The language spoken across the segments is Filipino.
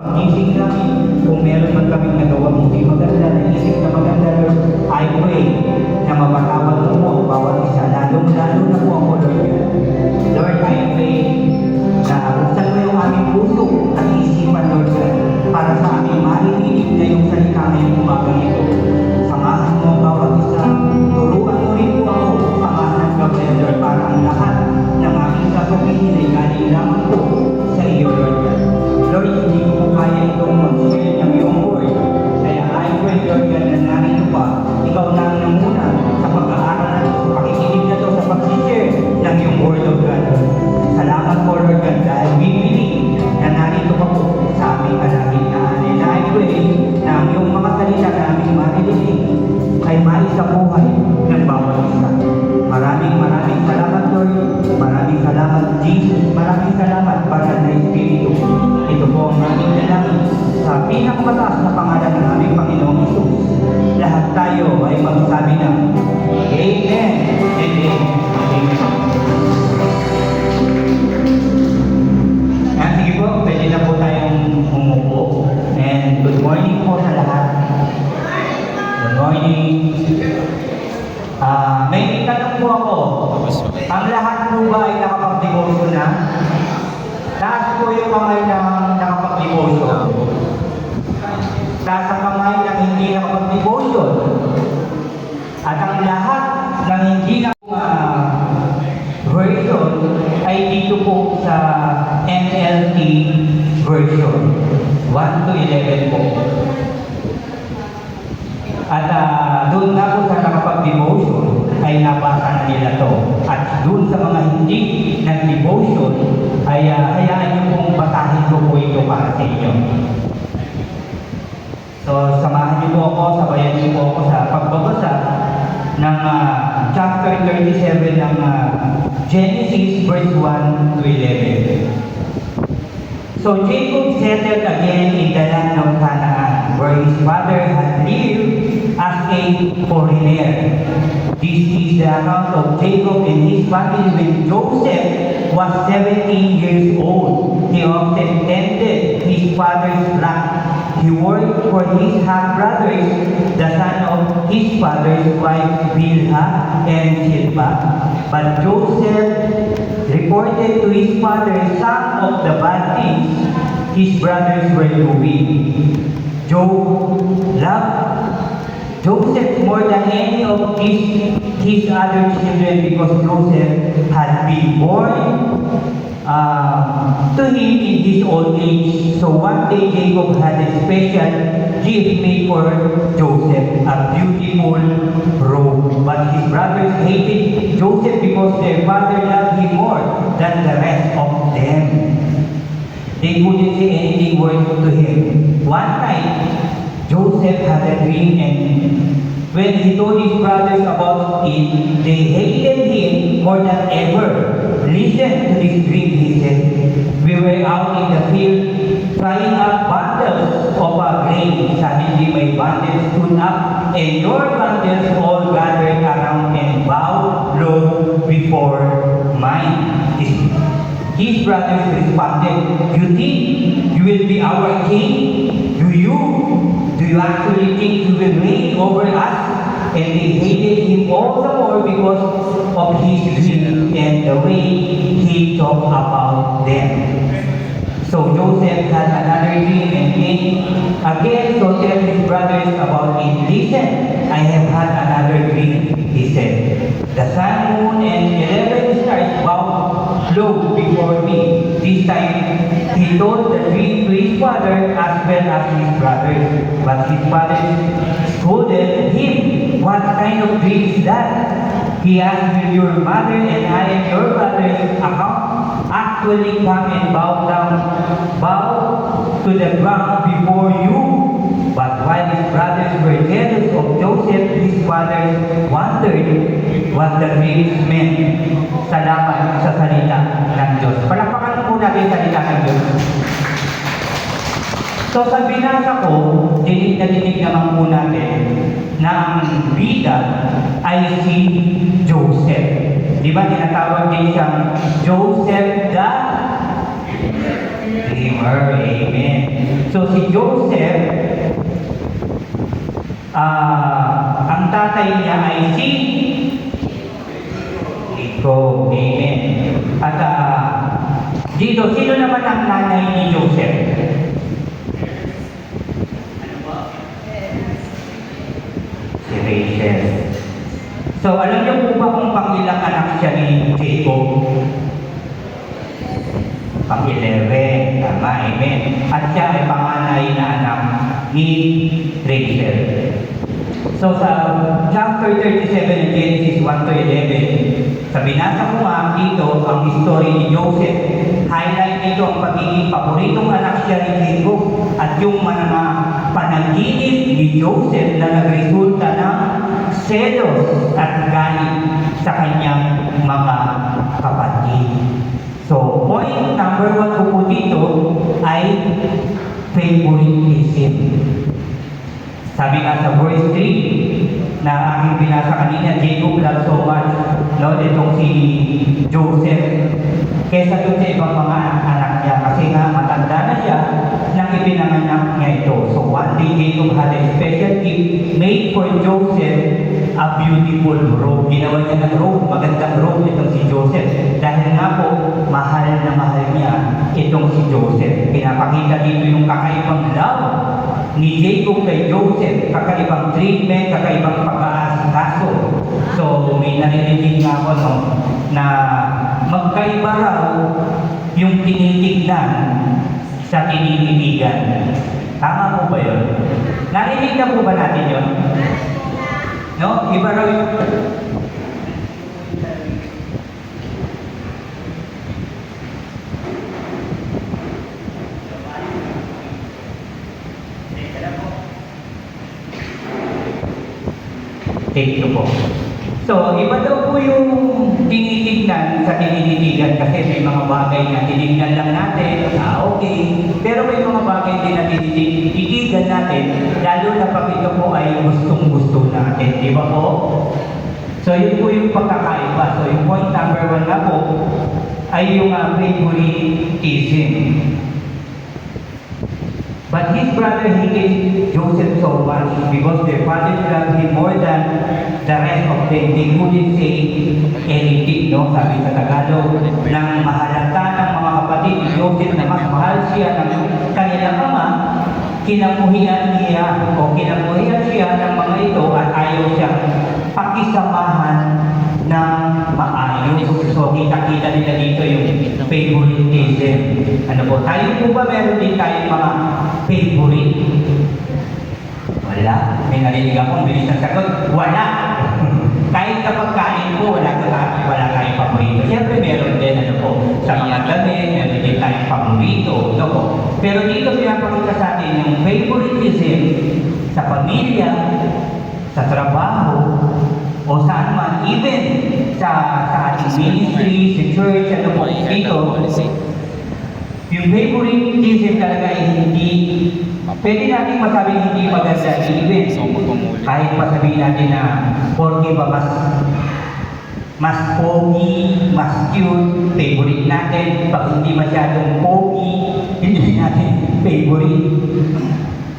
Pagising namin, kung meron man kaming nagawa hindi maganda, naisip na maganda, Lord, I pray na mapatawad mo ang bawat isa, lalo na po ako, Lord. Lord, I pray na buksan mo yung aming puso at isipan, Lord, para sa aming marinig na yung salita ngayong umagang ito. Samahan mo ang bawat isa, turuan mo rin po ako, samahan ng Gabriel, Lord, para ang lahat ng aming sasabihin ay galing lamang po sa iyo, Lord. Lord, hindi ko po kaya itong mag-share ng iyong word. Kaya I pray, Lord, na narito pa, ikaw na ang namuna sa pag-aaral na ito, sa pakikinig na ito, sa pag-share ng iyong word of God. Salamat po, Lord God, dahil we believe na narito pa po sa aming kalagitnaan. And I pray na ang iyong mga salita na aming marinig ay maisabuhay ng bawat isa. Maraming salamat, Lord. Maraming salamat, Jesus. Maraming salamat, Banal na Espiritu. Ito po ang aming dalangin sa pinakamataas na pangalan ng aming Panginoong Hesus. Lahat tayo ay magsabi ng Amen and Amen. Sige po, pwede na po tayong umupo. And good morning po sa lahat. Good morning. May tanong po ako. Ang lahat po ba ay nakapag-devotion na? Taas po yung kamay ng nakapag-devotion. Taas ang kamay ng hindi nakapag-devotion. At ang lahat ng hindi version ay dito po sa NLT version. 1 to 11 po. At doon na po sa nakapag-devotion ay nabasa na nila to. At doon sa mga hindi nag-devotion ay hayaan niyo pong basahin ko po ito para sa inyo. So samahan niyo po ako, sabayan niyo po ako sa pagbabasa ng chapter 37 ng Genesis verse 1 to 11. So Jacob settled again in the land of Canaan, where his father had lived as a foreigner. This is the account of Jacob and his family when Joseph was 17 years old. He often tended his father's flock. He worked for his half-brothers, the son of his father's wife Bilhah and Zilpah. But Joseph reported to his father some of the bad things his brothers were doing. Job loved Joseph more than any of his other children because Joseph had been born to him in his old age. So one day Jacob had a special gift made for Joseph, a beautiful robe. But his brothers hated Joseph because their father loved him more than the rest of them. They couldn't say anything worth to him. One night, Joseph had a dream, and when he told his brothers about it, they hated him more than ever. Listen to this dream, he said. We were out in the field trying up bundles of grain. Suddenly my bundles stood up, and your bundles all gathered around and bowed low before mine. His brothers responded, "You think you will be our king? Do you actually think you will reign over us?" And they hated him all the more because of his dream and the way he talked about them. So Joseph had another dream and came again to tell his brothers about it. "Listen, I have had another dream," he said. "The sun, moon, and 11 stars bowed low before me." This time, he told the dream to his father as well as his brothers. But his father scolded him. "What kind of dream is that?" He asked, "Will your mother and I and your brothers actually come and bow to the ground before you?" But while his brothers were jealous of Joseph, his father wondered what the dreams meant. Salamat sa salita ng Diyos. Palakpakan po natin salita ng Diyos. So sa binasa ko, dinig na dinig naman po natin na ang bida ay si Joseph. Di ba tinatawag din siyang Joseph the Dreamer, amen. So si Joseph, ang tatay niya ay si Jacob, amen. At dito, sino naman ang nanay ni Joseph? Si Rachel. So, alam niyo po ba kung pangilang anak siya ni Jacob? Pang-11, tama, amen. At siya ay panganay na anak ni Rachel. So, sa chapter 37 ng Genesis 1 to 11, sa binasa ko nga dito, ang story ni Joseph, highlight dito ang pagiging paboritong anak siya ni Jacob at yung mga panaginip ni Joseph na nagresulta ng selos at galit sa kanyang mga kapatid. So, point number 1 ko po dito ay favoritism. Sabi nga sa verse 3 na aking binasa kanina, Jacob loved so much, no, itong si Joseph, kesa doon sa ibang mga anak niya, kasi nga matanda na siya nang ipinanganak niya ito. So one day, Jacob had a special gift made for Joseph, a beautiful robe. Ginawa niya ng robe, magandang robe itong si Joseph. Dahil nga po, mahal na mahal niya itong si Joseph. Pinapakita dito yung kakaibang love ni Jacob kay Joseph, kakaibang treatment, kakaibang pag-aasikaso. So, may narinig nga ako, no, na magkaiba raw yung tinitignan sa tinititigan. Tama po ba yun? Narinig na po ba natin yun? No? Iba raw yung... Take two po. So, iba daw po yung tinitignan sa tinititigan kasi may mga bagay na tinignan lang natin, okay. Pero may mga bagay din na tinititigan natin, lalo na pag ito po ay gustong-gusto natin. Di ba po? So, yun po yung pagkakaiba. So, yung point number 1 na po ay yung favoritism. But his brother hated Joseph so much because their father loved him more than the rest of them. They couldn't say anything, no? Sabi sa Tagalog, nang mahalata ng mga kapatid ni Joseph na mas mahal siya ng kanilang ama, kinamuhian siya ng mga ito at ayaw siyang pakisamahan ng maayos. So, kita-kita nila dito yung favoritism. Ano po? Tayo po ba meron din tayong mga favorite? Wala. May narinig ako, bilis ng sagot. Wala. Kahit sa pagkain po, wala tayong paborito. Siyempre, meron din, ano po, sa mga damit, meron din tayong paborito. No po. Pero dito pinapakita sa atin yung favoritism sa pamilya, sa trabaho, o saan man, even sa ating ministry, sa church, ano po, dito, yung favoritism talaga ay hindi, pwede natin masabing hindi maganda, even kahit masabihin natin na porke ba mas pogi, mas cute, favorite natin. Pag hindi masyadong pogi, hindi natin favorite.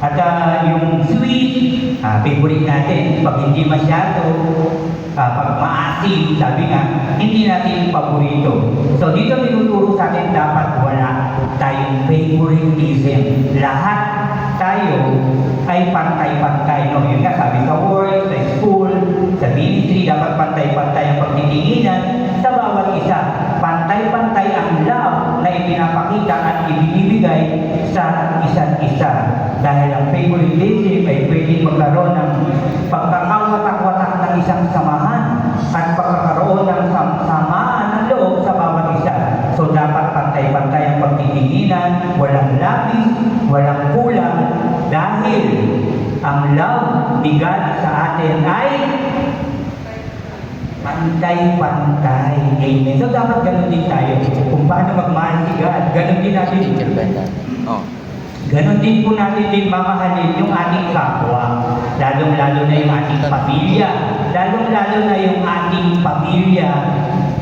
At yung sweet, favorite natin. Pag hindi masyado, pag maasim, sabi nga, hindi natin paborito. So dito tinuturo sa atin, dapat wala tayong favoritism. Lahat tayo ay pantay-pantay. No? Yun nga, sabi sa work, sa school, sa ministry, dapat pantay-pantay ang pagtitinginan sa bawat isa. Pantay-pantay ang love na ipinapakita at ibinibigay sa isa't isa. Dahil ang favoritism ay pwedeng magkaroon ng pagkakawatak-watak ng isang samahan at pagkakaroon ng samaan ng loob sa bawat isa. So dapat pantay-pantay ang pagtitinginan, walang labis, walang kulang, dahil ang love ni God sa atin ay pantay-pantay. Amen. So dapat ganun din tayo. Kung paano magmahal si God, ganun din natin. Ganon din po natin din mamahalin yung ating kapwa. Lalong-lalo na yung ating pamilya. Lalong-lalo na yung ating pamilya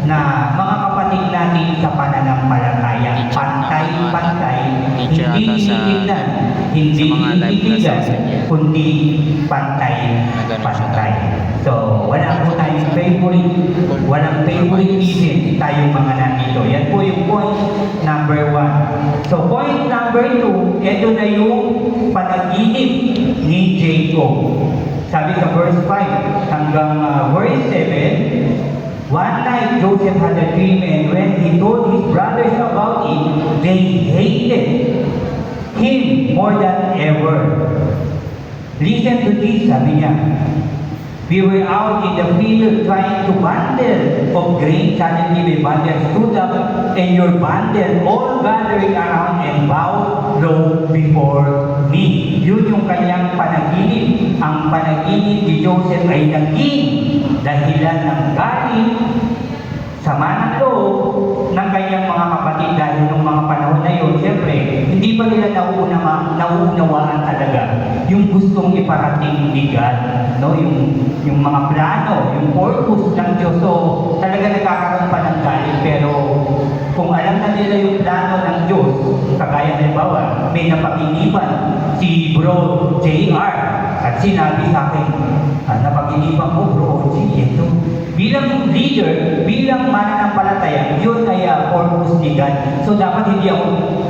na mga kapatid natin sa pananampalataya. Pantay-pantay teacher hindi ata sa tinitignan, hindi mga live tinitigan, classes niya. kundi Na ganun siya pantay. So, wala po tayong favorite, walang favoritism tayong mga nandito. Yan po yung point number 1. So, point number 2, ito na yung panaginip ni Jacob. Sabi sa verse 5 hanggang verse 7, one night Joseph had a dream, and when he told his brothers about it, they hated him more than ever. Listen to this, sabi niya. We were out in the field trying to bundle of grain. Suddenly, my bundle stood up, and your bundle all gathering around and bowed low before me. Yun yung kanyang panaginip. Ang panaginip ni Joseph ay naging dahilan ng galit, sama ng loob ng kanyang mga kapatid, dahil nung mga panahon na yun, siyempre, hindi pa nila nauunawaan talaga yung gustong iparating ni God, no? Yung mga plano, yung purpose ng Diyos. So, talaga nagkakaroon pa ng galit, pero kung alam na nila yung plano ng Diyos, kagaya halimbawa, may napakinipan si Bro JR at sinabi sa akin, napakinipan ko, Bro OG, ito. Bilang leader, bilang mananampalataya, yun ay purpose ni God. So, dapat hindi ako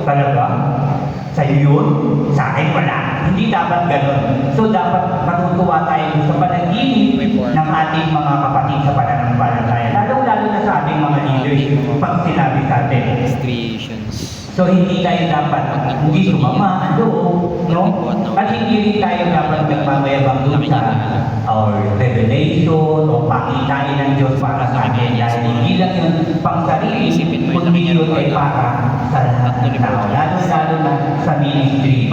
talaga sa'yo yun, sa akin wala. Hindi dapat ganun. So, dapat matutuwa tayo sa panaginip ng ating mga kapatid sa pananampalataya. Lalo-lalo na sa ating mga leaders, pag sinabi sa atin. Creations. So, hindi tayo dapat hindi sumama ang loob, no? At hindi rin tayo dapat nagmamayabang doon sa our revelation o pakitain ng Diyos para sa atin. Dahil hindi lang yun pang sarili, kundi yun ay para sa lahat ng tao. Lalo-lalo na sa ministry.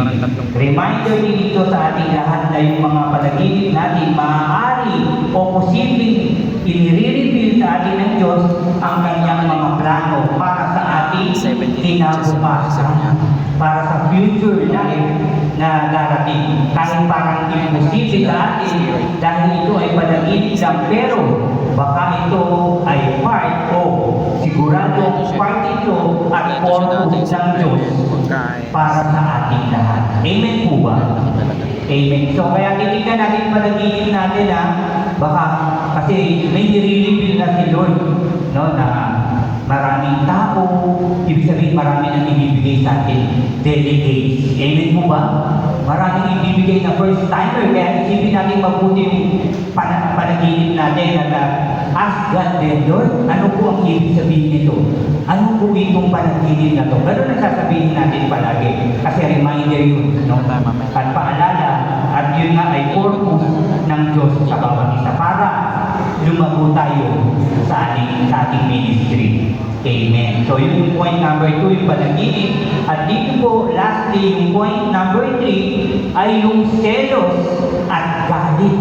Reminder din dito sa ating lahat na yung mga panaginip natin maaari o posibleng inire-reveal sa atin ng Diyos ang kanyang mga plano para sa ating kinabukasan, para sa future life na darating. Kahit parang imposible sa atin dahil ito ay panaginip lang, pero baka ito ay part o sigurado part ito at purpose ng Diyos para sa ating lahat. Amen po ba? Amen. So kaya titignan natin panaginip natin baka kasi may nire-reveal na si Lord, no, na maraming tao, ibig sabihin marami nang ibibigay sa atin, delegates. Amen po ba? Maraming ibibigay na first timer, kaya isipin natin mabuti yung panaginip natin at ask God then, Lord, ano po ang ibig sabihin nito? Ano po itong panaginip na to? Ganun ang sasabihin natin palagi. Kasi reminder yun, no? At paalala, at yun nga ay purpose ng Diyos sa bawat isa para lumago tayo sa ating ministry. Amen. So yun yung point number 2, yung panaginip. At dito po, lastly, yung point number 3 ay yung selos at galit.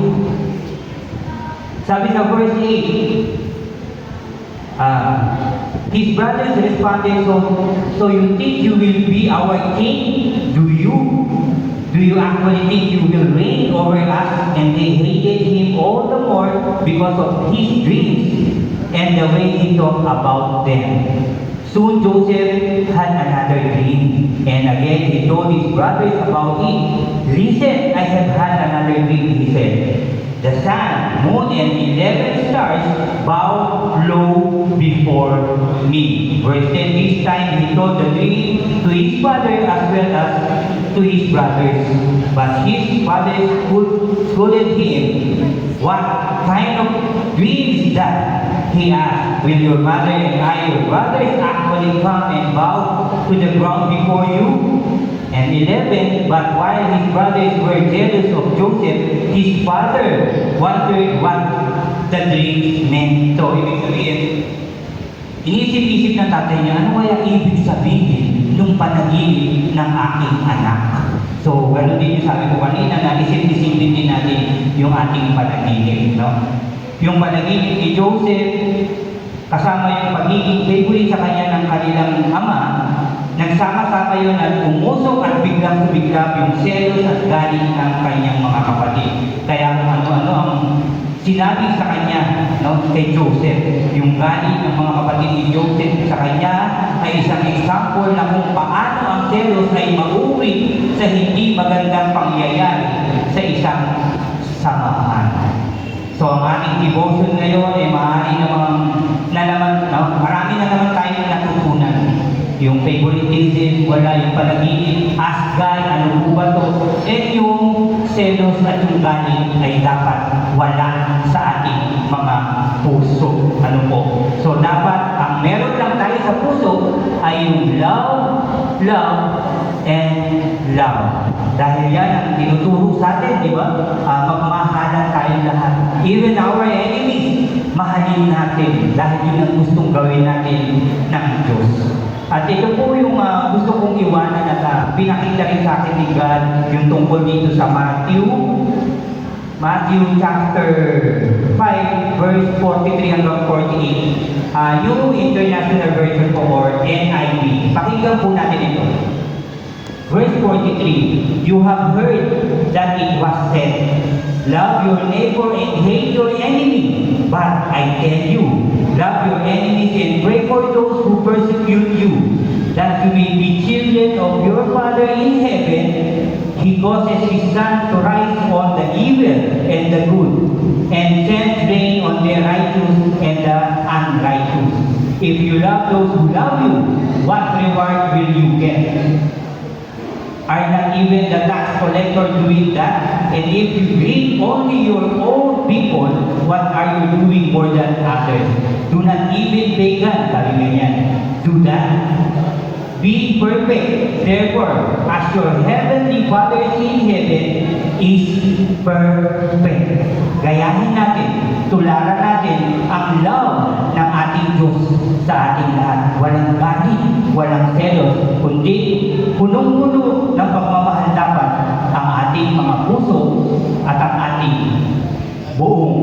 Sabi sa verse 8, his brothers responded, so you think you will be our king? Do you actually think you will reign over us? And they hated him all the more because of his dreams and the way he talked about them. Soon Joseph had another dream, and again he told his brothers about it. Listen, I have had another dream, he said. The sun, moon, and 11 stars bow low before me. Verse 10, this time he told the dream to his father as well as to his brothers. But his father scolded him. What kind of dream is that? He asked, will your mother and I, your brothers, actually come and bow to the ground before you? And 11, but while his brothers were jealous of Joseph, his father wondered what the dream meant. So, ibig sabihin, inisip-isip ng tatay niya, ano kaya ibig sabihin ng panaginip ng aking anak? So, gano'n din yung sabi ko kanina, na isip-isipin din natin yung ating panaginip, no? Yung panaginip ni Joseph, kasama yung pagiging favorite sa kanya ng kanilang ama, nagsama-sama yun at umusok at biglang sumiglap yung selos at galit ng kanyang mga kapatid. Kaya kung ano-ano ang sinabi sa kanya, no, kay Joseph, yung galit ng mga kapatid ni Joseph sa kanya ay isang example na kung paano ang ang selos ay mauwi sa hindi magandang pangyayari sa isang samahan. So ang ating devotion ngayon ay marami na naman tayong natutunan. Yung favoritism, wala yung panaginip, ask God, ano po ba to? And yung selos at yung galit ay dapat wala sa ating mga puso. Ano po? So dapat, ang meron lang tayo sa puso ay yung love, and love. Dahil yan ang tinuturo sa atin, di ba? Magmahalan tayong lahat. Even our enemies, mahalin natin dahil yun ang gustong gawin natin ng Diyos. At ito po yung gusto kong iwanan at pinakita rin sa akin ni God yung tungkol dito sa Matthew chapter 5, verse 43 hanggang 48. Yung International Version po or NIV. Pakinggan po natin ito. Verse 43, you have heard that it was said, love your neighbor and hate your enemy. But I tell you, love your enemies and pray for those who persecute you, that you may be children of your Father in heaven. He causes His sun to rise on the evil and the good, and sends rain on the righteous and the unrighteous. If you love those who love you, what reward will you get? Are not even the tax collector doing that? And if you greet only your own people, what are you doing more than others? Do not even pagan, sabi ganyan. Do that. Be perfect, therefore, as your heavenly Father in heaven is perfect. Gayahin natin, tularan natin ang love ng ating Diyos sa ating lahat. Walang galit, walang selos, kundi punong-puno ng pagmamahal dapat ang ating mga puso at ang ating buong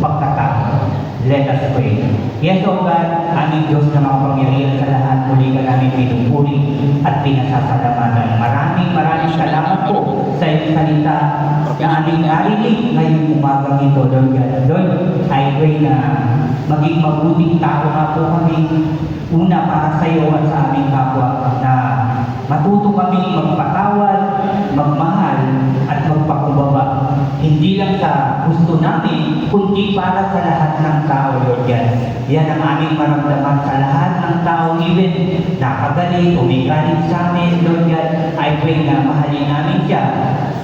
pagkatao. Let us pray. Yes, O God, aming Diyos na makapangyarihan sa lahat, muli ka namin pinupuri at pinasasalamatan. Maraming salamat po sa iyong salita na aming narinig ngayong umagang ito, Lord God. Lord, I pray na maging mabuting tao nga po kami. Una, para sa iyo at sa aming kapwa na matuto kaming magpatawad, magmahal, at magpakumbaba. Hindi lang sa gusto namin, kundi para sa lahat ng tao, Lord God. Yan ang aming maramdaman sa lahat ng tao, even nakagaling, umigaling sa amin, Lord God. I pray na mahalin namin siya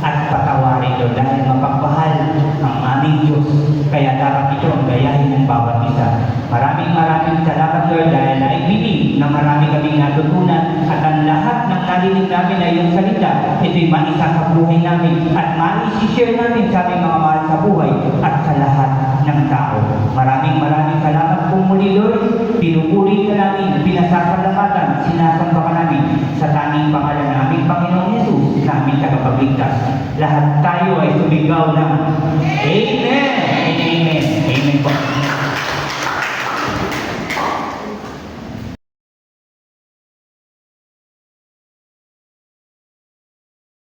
at patawarin, Lord, dahil mapagmahal ang aming Diyos. Kaya dapat ito ang gayahin ng bawat isa. Maraming salamat, Lord, dahil I believe na marami kaming natutunan at ang lahat ng narinig namin ay yung salita, ito'y maisa sa buhay namin at maisi-share namin sa aming mga mahal sa buhay at sa lahat ng tao. Maraming salamat po muli, Lord. Pinupuri ka namin, pinasasalamatan, sinasamba ka namin sa tanging pangalan ng aming Panginoong Yesus na aming tagapagligtas. Lahat tayo ay sumigaw ng